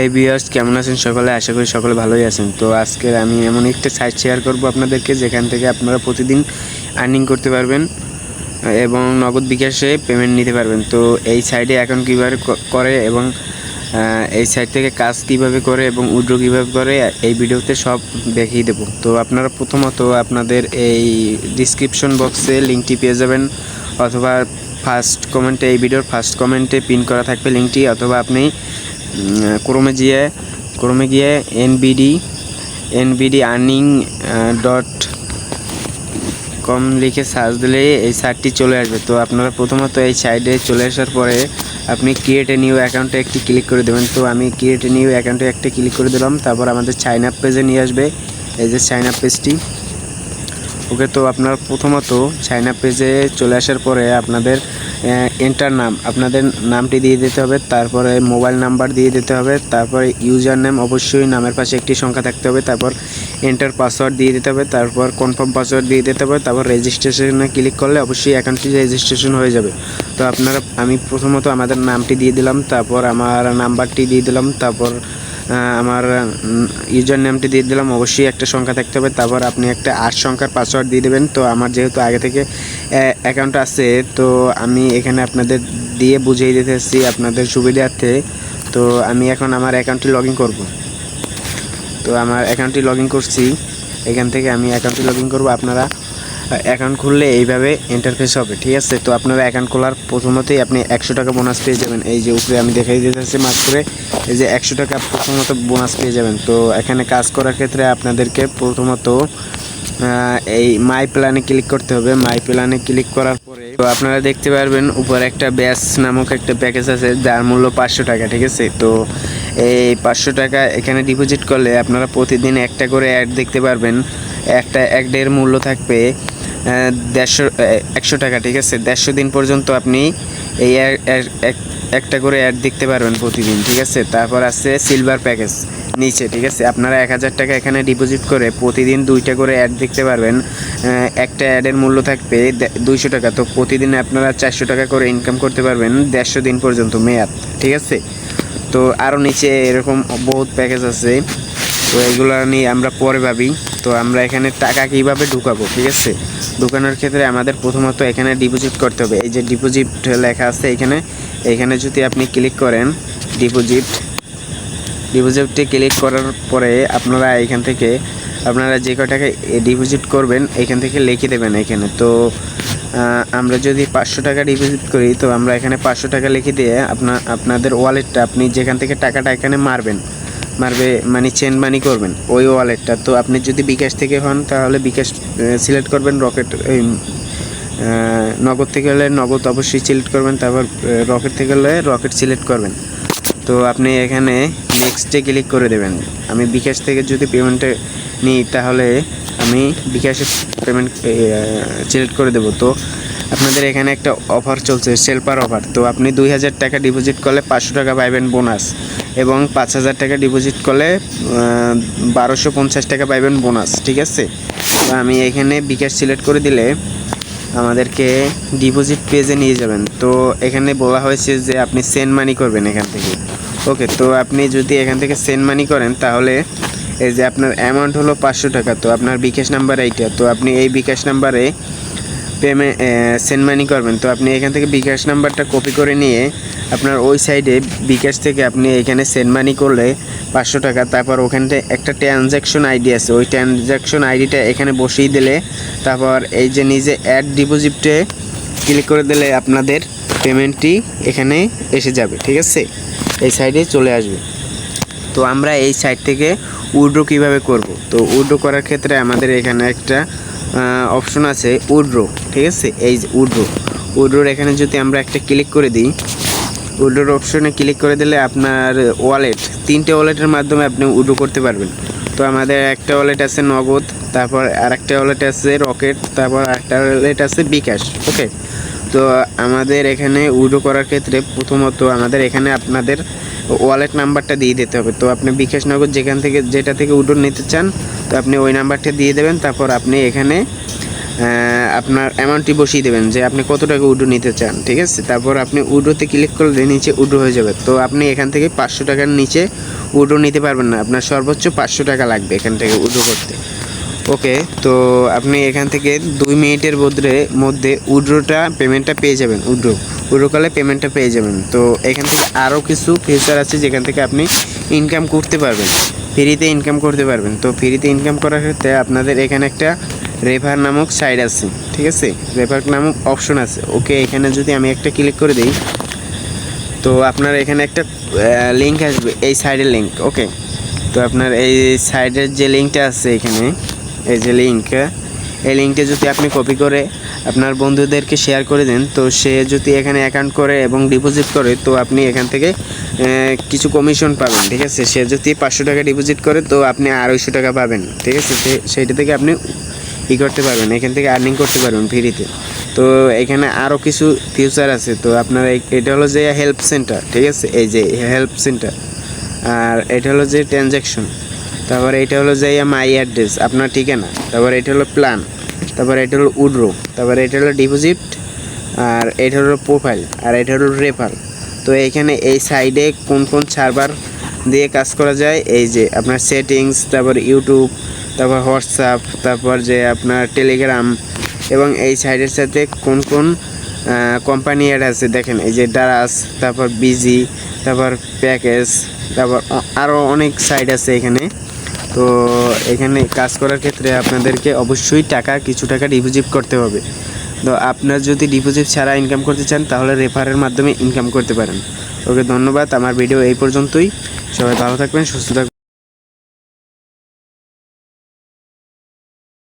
এই ভিউয়ার্স কেমন আছেন সকলে? আশা করি সকলে ভালোই আছেন। তো আজকে আমি এমন একটা সাইট শেয়ার করব আপনাদেরকে, যেখান থেকে আপনারা প্রতিদিন আর্নিং করতে পারবেন এবং নগদ বিকাশে পেমেন্ট নিতে পারবেন। তো এই সাইটে অ্যাকাউন্ট কীভাবে করে এবং এই সাইট থেকে কাজ কিভাবে করে এবং উইথড্র কীভাবে করে এই ভিডিওতে সব দেখিয়ে দেবো। তো আপনারা প্রথমত আপনাদের এই ডিসক্রিপশন বক্সে লিঙ্কটি পেয়ে যাবেন, অথবা ফার্স্ট কমেন্টে, এই ভিডিওর ফার্স্ট কমেন্টে পিন করা থাকবে লিঙ্কটি, অথবা আপনি ক্রোমে গিয়ে NBD আর্নিং .com লিখে সার্চ দিলে এই সাইটটি চলে আসবে। তো আপনারা প্রথমত এই সাইটে চলে আসার পরে আপনি ক্রিয়েট এ নিউ অ্যাকাউন্টে একটি ক্লিক করে দেবেন। তো আমি ক্রিয়েট এ নিউ অ্যাকাউন্টে একটা ক্লিক করে দিলাম। তারপর আমাদের সাইন আপ পেজে নিয়ে আসবে, এই যে সাইন আপ পেজটি। ওকে, তো আপনার প্রথমত সাইন আপ পেজে চলে আসার পরে আপনাদের এন্টার নাম, আপনাদের নামটি দিয়ে দিতে হবে, তারপরে মোবাইল নাম্বার দিয়ে দিতে হবে, তারপরে ইউজার নেম, অবশ্যই নামের পাশে একটি সংখ্যা থাকতে হবে, তারপর এন্টার পাসওয়ার্ড দিয়ে দিতে হবে, তারপর কনফার্ম পাসওয়ার্ড দিয়ে দিতে হবে, তারপর রেজিস্ট্রেশনে ক্লিক করলে অবশ্যই অ্যাকাউন্টটি রেজিস্ট্রেশন হয়ে যাবে। তো আমি প্রথমত আমাদের নামটি দিয়ে দিলাম, তারপর আমার নাম্বারটি দিয়ে দিলাম, তারপর আমার ইউজার নেমটি দিয়ে দিলাম, অবশ্যই একটা সংখ্যা থাকতে হবে, তারপর আপনি একটা 8 সংখ্যার পাসওয়ার্ড দিয়ে দেবেন। তো আমার যেহেতু আগে থেকে অ্যাকাউন্ট আছে, তো আমি এখানে আপনাদের দিয়ে বুঝিয়ে দিতেছি আপনাদের সুবিধার্থে। তো আমি এখন আমার অ্যাকাউন্টটি লগ ইন করবো। তো আমার অ্যাকাউন্টটি লগ ইন করছি, এখান থেকে আমি অ্যাকাউন্টটি লগ ইন করবো। আপনারা অ্যাকাউন্ট খুললে এইভাবে ইন্টারফেস হবে, ঠিক আছে। তো আপনারা অ্যাকাউন্ট খোলার প্রথমতেই আপনি 100 টাকা বোনাস পেয়ে যাবেন। এই যে উপরে আমি দেখাই দিতেছি মার্ক করে, এই যে 100 টাকা প্রথমত বোনাস পেয়ে যাবেন। তো এখানে কাজ করার ক্ষেত্রে আপনাদেরকে প্রথমত এই মাই প্ল্যানে ক্লিক করতে হবে। মাই প্ল্যানে ক্লিক করার পরে তো আপনারা দেখতে পারবেন উপরে একটা ব্যাস নামক একটা প্যাকেজ আছে, যার মূল্য 500 টাকা, ঠিক আছে। তো এই 500 টাকা এখানে ডিপোজিট করলে আপনারা প্রতিদিন একটা করে অ্যাড দেখতে পারবেন। একটা অ্যাডের মূল্য থাকবে 100 টাকা, ঠিক আছে। 150 দিন পর্যন্ত আপনি এই একটা করে অ্যাড দেখতে পারবেন প্রতিদিন, ঠিক আছে। তারপর আছে সিলভার প্যাকেজ নিচে, ঠিক আছে। আপনারা 1000 টাকা এখানে ডিপোজিট করে প্রতিদিন 2টা করে অ্যাড দেখতে পারবেন। একটা অ্যাডের মূল্য থাকবে 200 টাকা। তো প্রতিদিন আপনারা 400 টাকা করে ইনকাম করতে পারবেন 150 দিন পর্যন্ত মেয়াদ, ঠিক আছে। তো আরও নিচে এরকম বহুত প্যাকেজ আছে, তো এগুলো নিয়ে আমরা পরে ভাবি। তো আমরা এখানে টাকা কীভাবে ঢুকাবো, ঠিক আছে। ঢুকানোর ক্ষেত্রে আমাদের প্রথমত এখানে ডিপোজিট করতে হবে। এই যে ডিপোজিট লেখা আছে এখানে যদি আপনি ক্লিক করেন, ডিপোজিটে ক্লিক করার পরে আপনারা এখান থেকে আপনারা যে কয় টাকা ডিপোজিট করবেন এখান থেকে লিখে দেবেন এখানে। তো আমরা যদি 500 টাকা ডিপোজিট করি, তো আমরা এখানে 500 টাকা লিখে দিয়ে আপনাদের ওয়ালেটটা আপনি যেখান থেকে টাকাটা এখানে মানে চেঞ্জ মানি করবেন ওই ওয়ালেটটা। তো আপনি যদি বিকাশ থেকে হন তাহলে বিকাশ সিলেক্ট করবেন, নগদ থেকে হলে নগদ অবশ্যই সিলেক্ট করবেন, তারপর রকেট থেকে হলে রকেট সিলেক্ট করবেন। তো আপনি এখানে নেক্সটে ক্লিক করে দেবেন। আমি বিকাশ থেকে যদি পেমেন্টে নিই তাহলে আমি বিকাশে পেমেন্ট সিলেক্ট করে দেব। তো আপনাদের এখানে একটা অফার চলছে, সেলপার অফার। তো আপনি 2000 টাকা ডিপোজিট করলে 500 টাকা পাইবেন বোনাস, এবং 5000 টাকা ডিপোজিট করলে 1250 টাকা পাইবেন বোনাস, ঠিক আছে। তো আমি এখানে বিকাশ সিলেক্ট করে দিলে আমাদেরকে ডিপোজিট পেজে নিয়ে যাবেন। তো এখানে বলা হয়েছে যে আপনি সেন্ড মানি করবেন এখান থেকে। ওকে, তো আপনি যদি এখান থেকে সেন্ড মানি করেন তাহলে এই যে আপনার অ্যামাউন্ট হলো 500 টাকা। তো আপনার বিকাশ নাম্বার এইটা, তো আপনি এই বিকাশ নাম্বারে সেন্ড মানি করবেন। তো আপনি এখান থেকে বিকাশ নাম্বারটা কপি করে নিয়ে আপনার ওই সাইডে বিকাশ থেকে আপনি এখানে সেন্ড মানি করলে 500 টাকা, তারপর ওখানটা একটা ট্রানজ্যাকশন আইডি আছে, ওই ট্রানজ্যাকশন আইডিটা এখানে বসিয়ে দিলে তারপর এই যে নিজে অ্যাড ডিপোজিটে ক্লিক করে দিলে আপনাদের পেমেন্টটি এখানে এসে যাবে, ঠিক আছে। এই সাইডে চলে আসবে। তো আমরা এই সাইট থেকে উইথড্র কীভাবে করব, তো উইথড্র করার ক্ষেত্রে আমাদের এখানে একটা অপশন আছে উইথড্র, ঠিক আছে। এই যে উইথড্রোর এখানে যদি আমরা একটা ক্লিক করে দিই, উইথড্রোর অপশনে ক্লিক করে দিলে আপনার ওয়ালেট, 3টে ওয়ালেটের মাধ্যমে আপনি উইথড্র করতে পারবেন। তো আমাদের একটা ওয়ালেট আছে নগদ, তারপর আরেকটা ওয়ালেট আছে রকেট, তারপর আরেকটা ওয়ালেট আছে বিকাশ। ওকে, তো আমাদের এখানে উইথড্র করার ক্ষেত্রে প্রথমত আমাদের এখানে আপনাদের ওয়ালেট নাম্বারটা দিয়ে দিতে হবে। তো আপনি বিকাশ নগদ যেটা থেকে উইথড্র নিতে চান, তো আপনি ওই নাম্বারটা দিয়ে দেবেন। তারপর আপনি এখানে আপনার অ্যামাউন্টটি বসিয়ে দেবেন যে আপনি কত টাকা উইথড্র নিতে চান, ঠিক আছে। তারপর আপনি উইথড্রোতে ক্লিক করলে নিচে উইথড্র হয়ে যাবে। তো আপনি এখান থেকে 500 টাকার নিচে উইথড্র নিতে পারবেন না, আপনার সর্বোচ্চ 500 টাকা লাগবে এখান থেকে উইথড্র করতে। ওকে, তো আপনি এখান থেকে 2 মিনিটের মধ্যে উইথড্রোটা পেমেন্টটা পেয়ে যাবেন। উইথড্র করলে পেমেন্টটা পেয়ে যাবেন। তো এখান থেকে আরও কিছু ফিচার আছে যেখান থেকে আপনি ইনকাম করতে পারবেন, ফ্রিতে ইনকাম করতে পারবেন। তো ফ্রিতে ইনকাম করার ক্ষেত্রে আপনাদের এখানে একটা রেফার নামক সাইট আছে, ঠিক আছে, রেফার নামক অপশন আছে। ওকে, এখানে যদি আমি একটা ক্লিক করে দিই তো আপনার এখানে একটা লিঙ্ক আসবে, এই সাইডের লিঙ্ক। ওকে, তো আপনার এই সাইডের যে লিঙ্কটা আছে এখানে, এই যে লিঙ্ক, এই লিঙ্কটা যদি আপনি কপি করে আপনার বন্ধুদেরকে শেয়ার করে দেন, তো সে যদি এখানে অ্যাকাউন্ট করে এবং ডিপোজিট করে তো আপনি এখান থেকে কিছু কমিশন পাবেন, ঠিক আছে। সে যদি 500 টাকা ডিপোজিট করে তো আপনি 250 টাকা পাবেন, ঠিক আছে। সেইটা থেকে আপনি করতে পারবেন, এখান থেকে আর্নিং করতে পারবেন ফ্রিতে। তো এখানে আরও কিছু ফিউচার আছে। তো আপনার এটা হলো যে হেল্প সেন্টার, ঠিক আছে, এই যে হেল্প সেন্টার। আর এটা হলো যে ট্রানজ্যাকশন, তারপরে এটা হলো যে মাই অ্যাড্রেস, আপনার ঠিকানা। তারপরে এটা হলো প্ল্যান, তারপরে এটা হলো উইথড্র, তারপরে এটা হলো ডিপোজিট, আর এটা হলো প্রোফাইল, আর এটা হলো রেফার। তো এইখানে এই সাইডে কোন কোন সার্ভার দিয়ে কাজ করা যায়, এই যে আপনার সেটিংস, তারপর ইউটিউব, তারপর হোয়াটসঅ্যাপ, তারপর যে আপনার টেলিগ্রাম, এবং এই সাইডের সাথে কোন কোন কোম্পানি অ্যাড আছে দেখেন, এই যে ডারাস, তারপর বিজি, তারপর প্যাকেজ, তারপর আরও অনেক সাইট আছে এখানে। তো এখানে কাজ করার ক্ষেত্রে আপনাদেরকে অবশ্যই কিছু টাকা ডিপোজিট করতে হবে। তো আপনার যদি ডিপোজিট ছাড়া ইনকাম করতে চান তাহলে রেফারের মাধ্যমে ইনকাম করতে পারেন। ওকে, ধন্যবাদ। আমার ভিডিও এই পর্যন্তই। সবাই ভালো থাকবেন, সুস্থ থাকবেন।